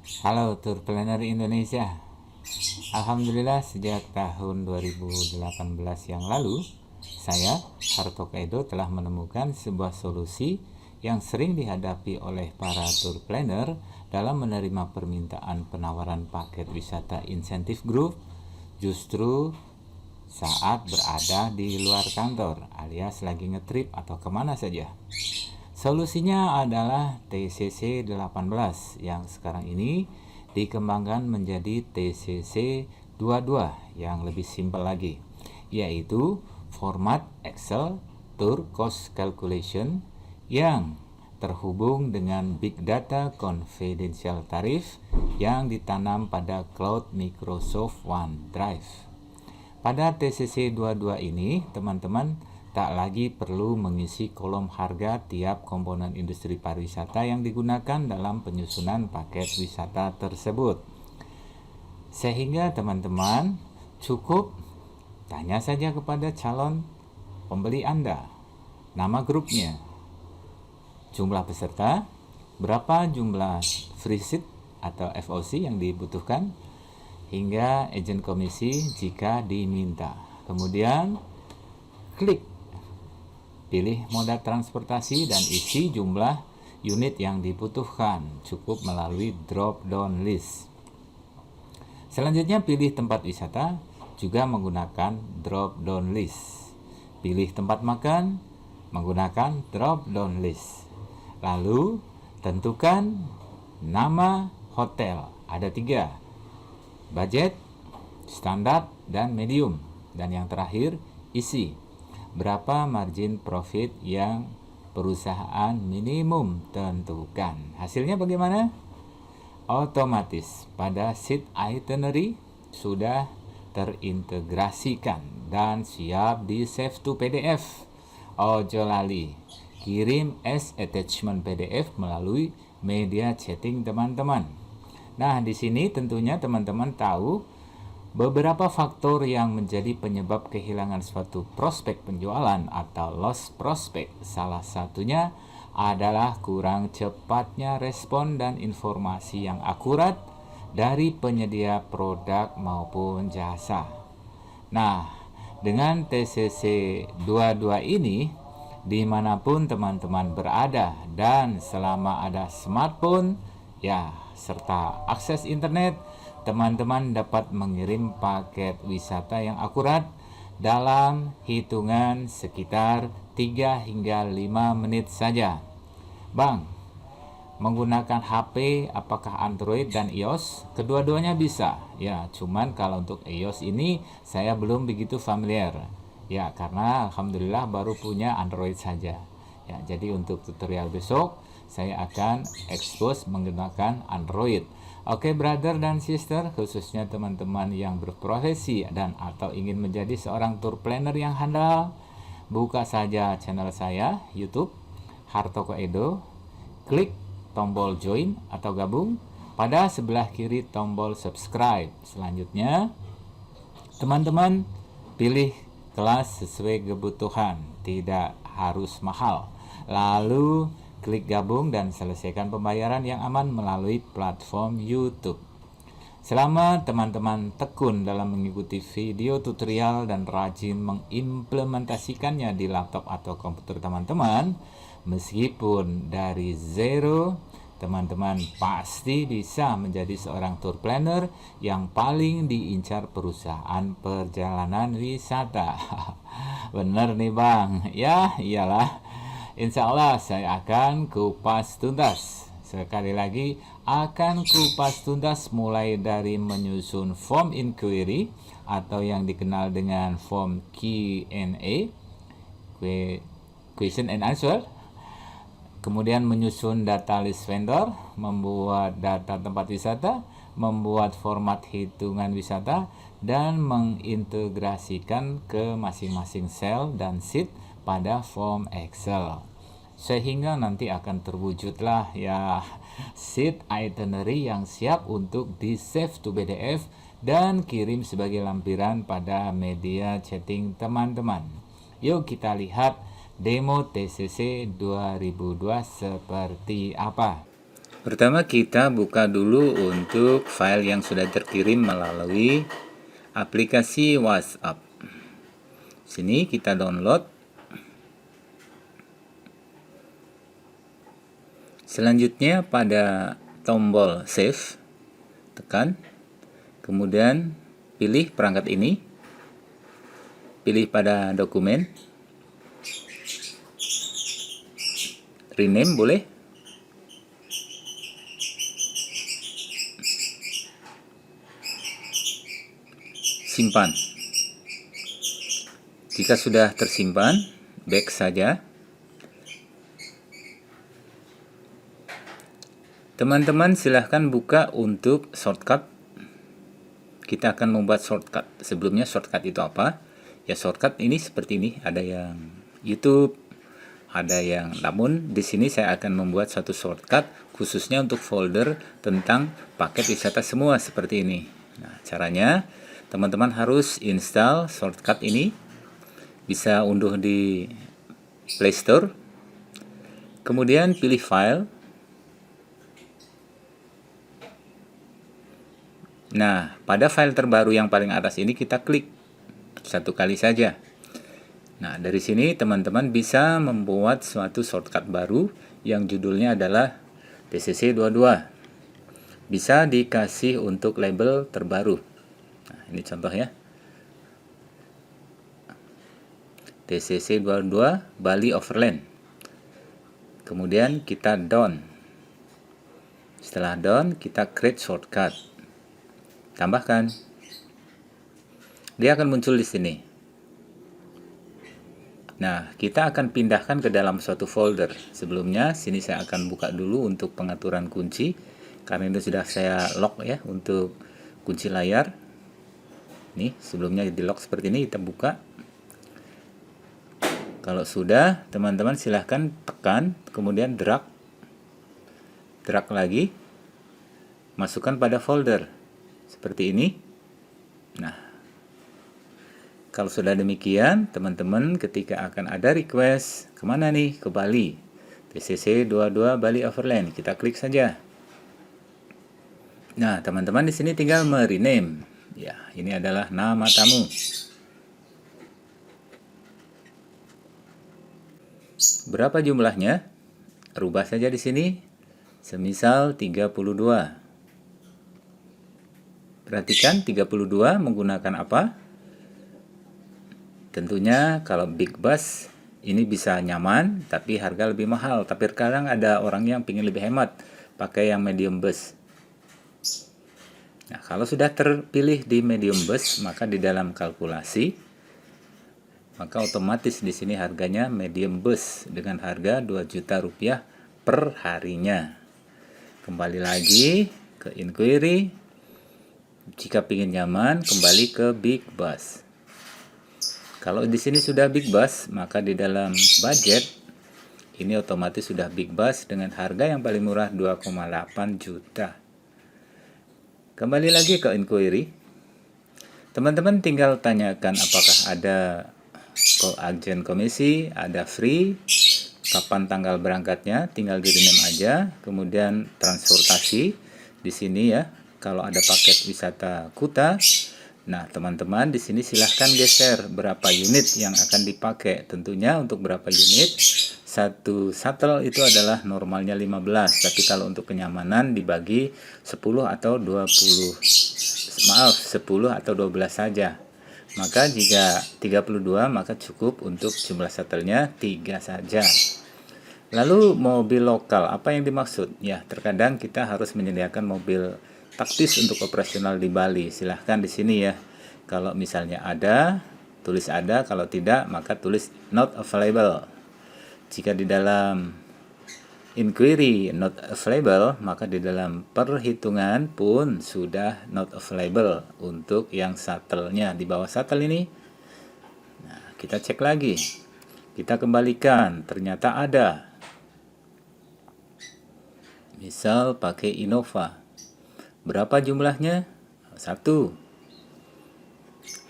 Halo Tour Planner Indonesia. Alhamdulillah sejak tahun 2018 yang lalu, saya, Hartoko Edo, telah menemukan sebuah solusi yang sering dihadapi oleh para tour planner dalam menerima permintaan penawaran paket wisata insentif grup justru saat berada di luar kantor alias lagi ngetrip atau kemana saja. Solusinya adalah TCC 18 yang sekarang ini dikembangkan menjadi TCC 22 yang lebih simpel lagi, yaitu format Excel Tour Cost Calculation yang terhubung dengan Big Data Confidential Tarif yang ditanam pada Cloud Microsoft OneDrive. Pada TCC 22 ini, teman-teman tak lagi perlu mengisi kolom harga tiap komponen industri pariwisata yang digunakan dalam penyusunan paket wisata tersebut. Sehingga teman-teman cukup tanya saja kepada calon pembeli Anda, nama grupnya, jumlah peserta, berapa jumlah free seat atau FOC yang dibutuhkan, hingga agen komisi jika diminta. Kemudian klik pilih moda transportasi dan isi jumlah unit yang dibutuhkan, cukup melalui drop down list. Selanjutnya pilih tempat wisata, juga menggunakan drop down list. Pilih tempat makan, menggunakan drop down list. Lalu tentukan nama hotel, ada 3, budget, standar, dan medium. Dan yang terakhir, isi berapa margin profit yang perusahaan minimum tentukan. Hasilnya bagaimana? Otomatis pada sheet itinerary sudah terintegrasikan dan siap di save to PDF. Ojo lali, kirim as attachment PDF melalui media chatting teman-teman. Nah, di sini tentunya teman-teman tahu beberapa faktor yang menjadi penyebab kehilangan suatu prospek penjualan atau lost prospect. Salah satunya adalah kurang cepatnya respon dan informasi yang akurat dari penyedia produk maupun jasa. Nah, dengan TCC 22 ini, dimanapun teman-teman berada dan selama ada smartphone, ya, serta akses internet, teman-teman dapat mengirim paket wisata yang akurat dalam hitungan sekitar 3 hingga 5 menit saja. Bang, menggunakan HP apakah Android dan iOS? Kedua-duanya bisa. Ya, cuman kalau untuk iOS ini saya belum begitu familiar. Ya, karena alhamdulillah baru punya Android saja. Ya, jadi untuk tutorial besok saya akan expose menggunakan Android. Oke, brother dan sister, khususnya teman-teman yang berprofesi dan atau ingin menjadi seorang tour planner yang handal, buka saja channel saya YouTube Hartoko Edo, klik tombol join atau gabung, pada sebelah kiri tombol subscribe. Selanjutnya teman-teman pilih kelas sesuai kebutuhan, tidak harus mahal. Lalu klik gabung dan selesaikan pembayaran yang aman melalui platform YouTube. Selama teman-teman tekun dalam mengikuti video tutorial dan rajin mengimplementasikannya di laptop atau komputer teman-teman, meskipun dari zero, teman-teman pasti bisa menjadi seorang tour planner yang paling diincar perusahaan perjalanan wisata. Bener nih bang, ya iyalah. Insya Allah saya akan kupas tuntas. Sekali lagi akan kupas tuntas mulai dari menyusun form inquiry atau yang dikenal dengan form Q&A, question and answer. Kemudian menyusun data list vendor, membuat data tempat wisata, membuat format hitungan wisata, dan mengintegrasikan ke masing-masing sel dan sheet pada form Excel. Sehingga nanti akan terwujudlah ya sheet itinerary yang siap untuk di save to PDF dan kirim sebagai lampiran pada media chatting teman-teman. Yuk kita lihat demo TCC 2002 seperti apa. Pertama kita buka dulu untuk file yang sudah terkirim melalui aplikasi WhatsApp. Sini kita download. Selanjutnya pada tombol save, tekan, kemudian pilih perangkat ini, pilih pada dokumen, rename boleh, simpan. Jika sudah tersimpan, back saja. Teman-teman silahkan buka untuk shortcut. Kita akan membuat shortcut. Sebelumnya shortcut itu apa? Ya shortcut ini seperti ini. Ada yang YouTube, ada yang, namun di sini saya akan membuat satu shortcut khususnya untuk folder tentang paket wisata semua seperti ini. Nah, caranya teman-teman harus install shortcut ini. Bisa unduh di Play Store. Kemudian pilih file. Nah, pada file terbaru yang paling atas ini kita klik satu kali saja. Nah, dari sini teman-teman bisa membuat suatu shortcut baru yang judulnya adalah TCC22. Bisa dikasih untuk label terbaru. Nah, ini contoh ya. TCC22 Bali Overland. Kemudian kita down. Setelah down, kita create shortcut. Tambahkan. Dia akan muncul di sini. Nah, kita akan pindahkan ke dalam suatu folder. Sebelumnya, sini saya akan buka dulu untuk pengaturan kunci. Karena itu sudah saya lock ya untuk kunci layar. Nih, sebelumnya di lock seperti ini, kita buka. Kalau sudah, teman-teman silahkan tekan, kemudian drag. Drag lagi. Masukkan pada folder. Seperti ini. Nah, kalau sudah demikian, teman-teman ketika akan ada request, kemana nih? Ke Bali. TCC22 Bali Overland. Kita klik saja. Nah, teman-teman di sini tinggal merename. Ya, ini adalah nama tamu. Berapa jumlahnya? Rubah saja di sini. Semisal 32. Perhatikan 32 menggunakan apa? Tentunya kalau big bus ini bisa nyaman tapi harga lebih mahal. Tapi sekarang ada orang yang ingin lebih hemat pakai yang medium bus. Nah, kalau sudah terpilih di medium bus, maka di dalam kalkulasi maka otomatis di sini harganya medium bus dengan harga 2 juta rupiah per harinya. Kembali lagi ke inquiry. Jika ingin nyaman, kembali ke big bus. Kalau di sini sudah big bus, maka di dalam budget ini otomatis sudah big bus dengan harga yang paling murah 2,8 juta. Kembali lagi ke inquiry. Teman-teman tinggal tanyakan apakah ada agen komisi, ada free, kapan tanggal berangkatnya, tinggal di rename aja. Kemudian transportasi di sini ya. Kalau ada paket wisata Kuta, nah teman-teman di sini silahkan geser berapa unit yang akan dipakai. Tentunya untuk berapa unit, satu shuttle itu adalah normalnya 15, tapi kalau untuk kenyamanan dibagi 10 atau 20, maaf 10 atau 12 saja. Maka jika 32 maka cukup untuk jumlah shuttle-nya 3 saja. Lalu mobil lokal, apa yang dimaksud? Ya, terkadang kita harus menyediakan mobil taktis untuk operasional di Bali. Silahkan di sini ya. Kalau misalnya ada, tulis ada. Kalau tidak, maka tulis not available. Jika di dalam inquiry not available, maka di dalam perhitungan pun sudah not available untuk yang shuttle-nya. Di bawah shuttle ini, nah, kita cek lagi. Kita kembalikan, ternyata ada. Misal pakai Innova. Berapa jumlahnya? 1.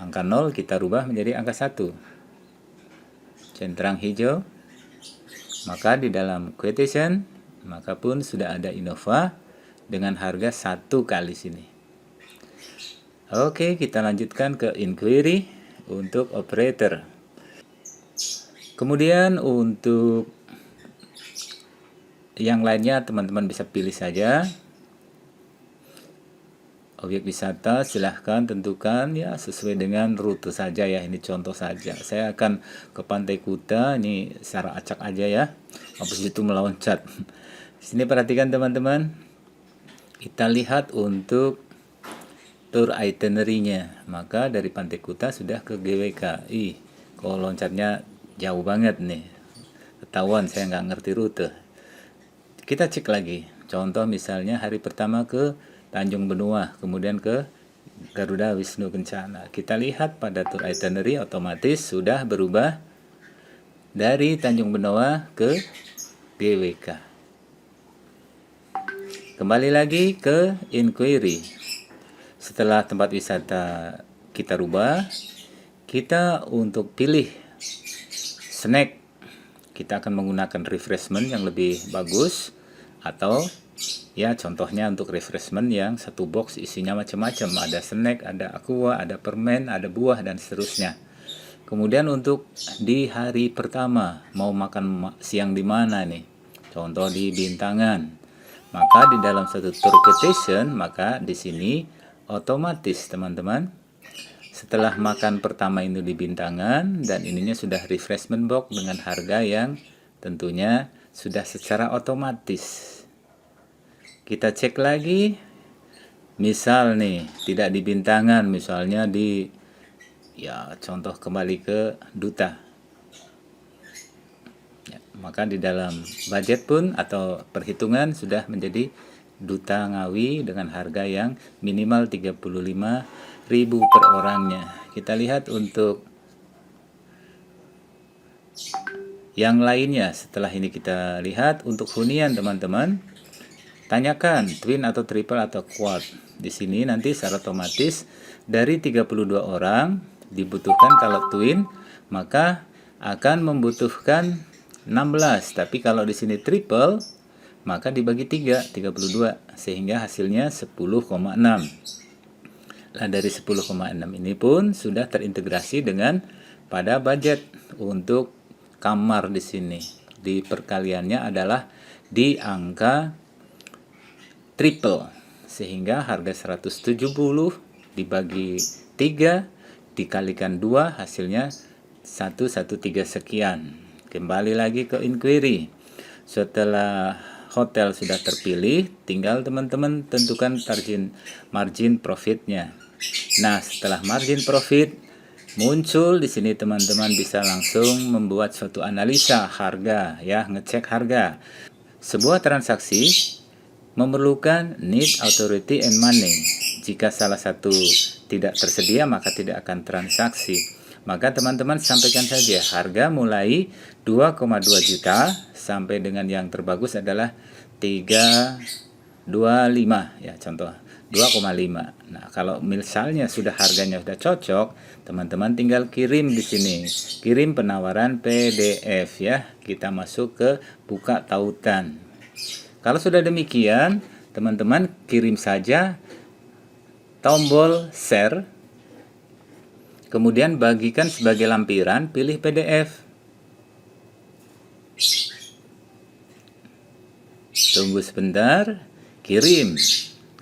Angka 0 kita rubah menjadi angka 1. Centang hijau. Maka di dalam quotation maka pun sudah ada Innova dengan harga 1 kali sini. Oke, kita lanjutkan ke inquiry untuk operator. Kemudian untuk yang lainnya teman-teman bisa pilih saja. Objek wisata silahkan tentukan ya sesuai dengan rute saja ya. Ini contoh saja. Saya akan ke Pantai Kuta, ini secara acak aja ya. Habis itu meloncat. Sini perhatikan teman-teman. Kita lihat untuk tour itinerary-nya. Maka dari Pantai Kuta sudah ke GWK. Kok loncatnya jauh banget nih. Ketahuan saya nggak ngerti rute. Kita cek lagi. Contoh misalnya hari pertama ke Tanjung Benua, kemudian ke Garuda Wisnu Kencana. Kita lihat pada tour itinerary otomatis sudah berubah dari Tanjung Benua ke GWK. Kembali lagi ke inquiry. Setelah tempat wisata kita rubah, kita untuk pilih snack, kita akan menggunakan refreshment yang lebih bagus, atau ya contohnya untuk refreshment yang satu box isinya macam-macam, ada snack, ada aqua, ada permen, ada buah dan seterusnya. Kemudian untuk di hari pertama mau makan siang di mana nih? Contoh di Bintangan. Maka di dalam satu tour quotation, maka di sini otomatis teman-teman setelah makan pertama itu di Bintangan dan ininya sudah refreshment box dengan harga yang tentunya sudah secara otomatis. Kita cek lagi, misal nih tidak di Bintangan, misalnya di ya contoh kembali ke Duta ya, maka di dalam budget pun atau perhitungan sudah menjadi Duta Ngawi dengan harga yang minimal 35.000 per orangnya. Kita lihat untuk yang lainnya. Setelah ini kita lihat untuk hunian teman-teman. Tanyakan twin atau triple atau quad. Di sini nanti secara otomatis dari 32 orang dibutuhkan kalau twin maka akan membutuhkan 16. Tapi kalau di sini triple maka dibagi 3, 32 sehingga hasilnya 10,6. Nah, dari 10,6 ini pun sudah terintegrasi dengan pada budget untuk kamar di sini. Di perkaliannya adalah di angka triple sehingga harga 170 dibagi 3 dikalikan 2 hasilnya 113 sekian. Kembali lagi ke inquiry. Setelah hotel sudah terpilih, tinggal teman-teman tentukan margin profitnya. Nah, setelah margin profit muncul di sini teman-teman bisa langsung membuat suatu analisa harga ya, ngecek harga. Sebuah transaksi memerlukan need, authority, and money. Jika salah satu tidak tersedia maka tidak akan transaksi. Maka teman-teman sampaikan saja harga mulai 2,2 juta sampai dengan yang terbagus adalah 325 ya, contoh 2,5. Nah, kalau misalnya sudah harganya sudah cocok, teman-teman tinggal kirim di sini. Kirim penawaran PDF ya. Kita masuk ke buka tautan. Kalau sudah demikian, teman-teman kirim saja tombol share, kemudian bagikan sebagai lampiran, pilih PDF. Tunggu sebentar, kirim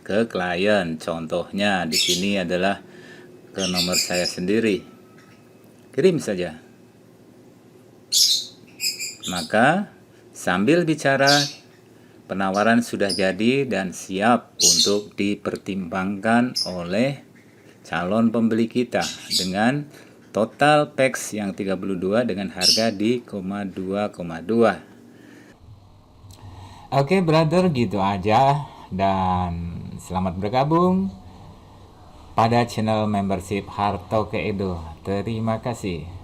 ke klien. Contohnya di sini adalah ke nomor saya sendiri. Kirim saja. Maka sambil bicara, penawaran sudah jadi dan siap untuk dipertimbangkan oleh calon pembeli kita dengan total PAX yang 32 dengan harga di 2,2. Oke brother, gitu aja dan selamat bergabung pada channel membership Hartoke Edo. Terima kasih.